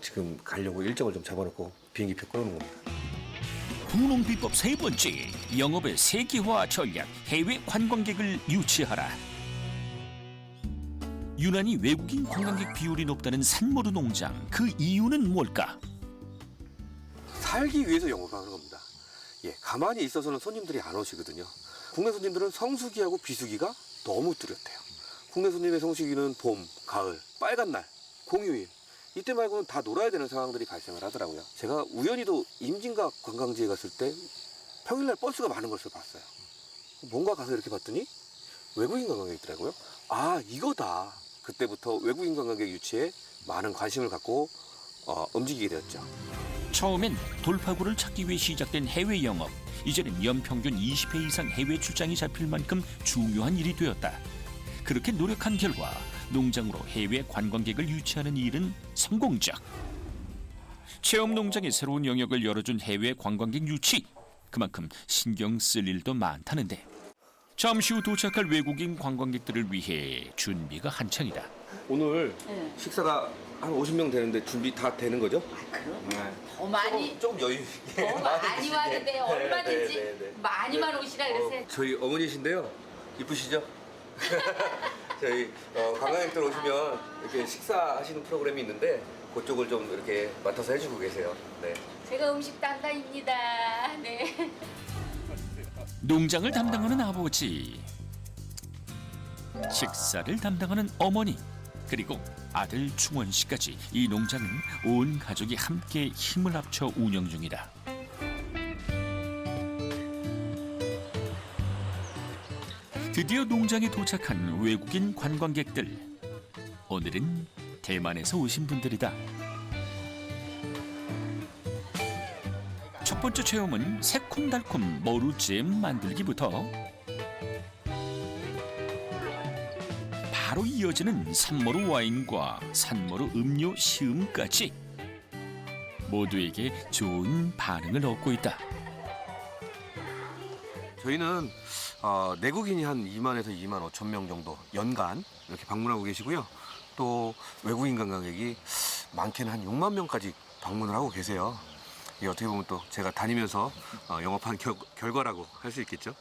지금 가려고 일정을 좀 잡아놓고 비행기표 끊어놓은 겁니다. 분홍 비법 세 번째, 영업의 세계화 전략, 해외 관광객을 유치하라. 유난히 외국인 관광객 비율이 높다는 산모루 농장, 그 이유는 뭘까? 살기 위해서 영업을 하는 겁니다. 예, 가만히 있어서는 손님들이 안 오시거든요. 국내 손님들은 성수기하고 비수기가 너무 뚜렷해요. 국내 손님의 성수기는 봄, 가을, 빨간 날, 공휴일. 이때 말고는 다 놀아야 되는 상황들이 발생을 하더라고요. 제가 우연히도 임진각 관광지에 갔을 때 평일날 버스가 많은 것을 봤어요. 뭔가 가서 이렇게 봤더니 외국인 관광객이더라고요. 이거다. 그때부터 외국인 관광객 유치에 많은 관심을 갖고 움직이게 되었죠. 처음엔 돌파구를 찾기 위해 시작된 해외 영업. 이제는 연평균 20회 이상 해외 출장이 잡힐 만큼 중요한 일이 되었다. 그렇게 노력한 결과 농장으로 해외 관광객을 유치하는 일은 성공적. 체험 농장에 새로운 영역을 열어준 해외 관광객 유치. 그만큼 신경 쓸 일도 많다는데. 잠시 후 도착할 외국인 관광객들을 위해 준비가 한창이다. 오늘 식사가 한 50명 되는데 준비 다 되는 거죠? 그럼 더 많이 좀 여유 있게. 더 많이 와도 돼요. 얼마든지 많이만 오시라 그러세요. 저희 어머니신데요. 이쁘시죠? 저희 관광객들 오시면 이렇게 식사하시는 프로그램이 있는데 그쪽을 좀 이렇게 맡아서 해주고 계세요. 네. 제가 음식 담당입니다. 네. 농장을 담당하는 아버지, 식사를 담당하는 어머니, 그리고 아들 충원 씨까지 이 농장은 온 가족이 함께 힘을 합쳐 운영 중이다. 드디어 농장에 도착한 외국인 관광객들. 오늘은 대만에서 오신 분들이다. 첫 번째 체험은 새콤달콤 머루잼 만들기부터 바로 이어지는 산모루 와인과 산모루 음료 시음까지 모두에게 좋은 반응을 얻고 있다. 저희는 내국인이 한 2만에서 2만 5천 명 정도 연간 이렇게 방문하고 계시고요. 또 외국인 관광객이 많게는 한 6만 명까지 방문을 하고 계세요. 이게 어떻게 보면 또 제가 다니면서 영업한 결과라고 할 수 있겠죠.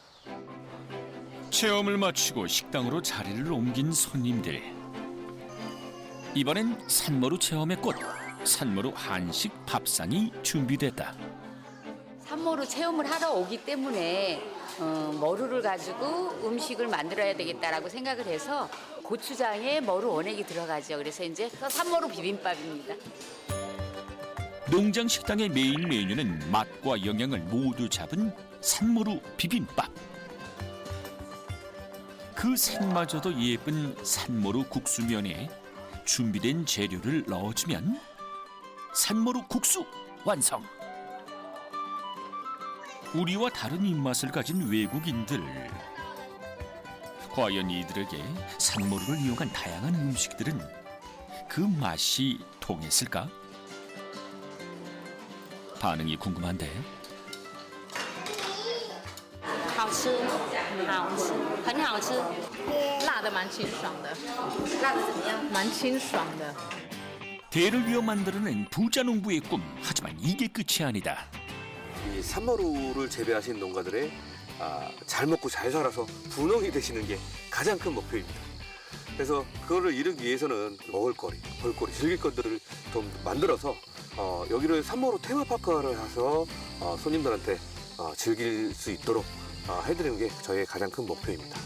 체험을 마치고 식당으로 자리를 옮긴 손님들. 이번엔 산머루 체험의 꽃, 산머루 한식 밥상이 준비됐다. 산머루 체험을 하러 오기 때문에 머루를 가지고 음식을 만들어야 되겠다라고 생각을 해서 고추장에 머루 원액이 들어가죠. 그래서 이제 산머루 비빔밥입니다. 농장 식당의 메인 메뉴는 맛과 영양을 모두 잡은 산머루 비빔밥. 그 색마저도 예쁜 산머루 국수면에 준비된 재료를 넣어주면 산머루 국수 완성. 우리와 다른 입맛을 가진 외국인들. 과연 이들에게 산머루를 이용한 다양한 음식들은 그 맛이 통했을까? 반응이 궁금한데. 好吃，好吃，很好吃，辣的蛮清爽的，辣的怎么样？蛮清爽的。 대를 이어 만들어낸 부자 농부의 꿈. 하지만 이게 끝이 아니다. 이 산머루를 재배하신 농가들의 잘 먹고 잘 살아서 분홍이 되시는 게 가장 큰 목표입니다. 그래서 그거를 이루기 위해서는 먹을거리, 볼거리, 즐길 것들을 좀 만들어서 여기를 산머루 테마파크를 해서 손님들한테 즐길 수 있도록 해드리는 게 저희의 가장 큰 목표입니다.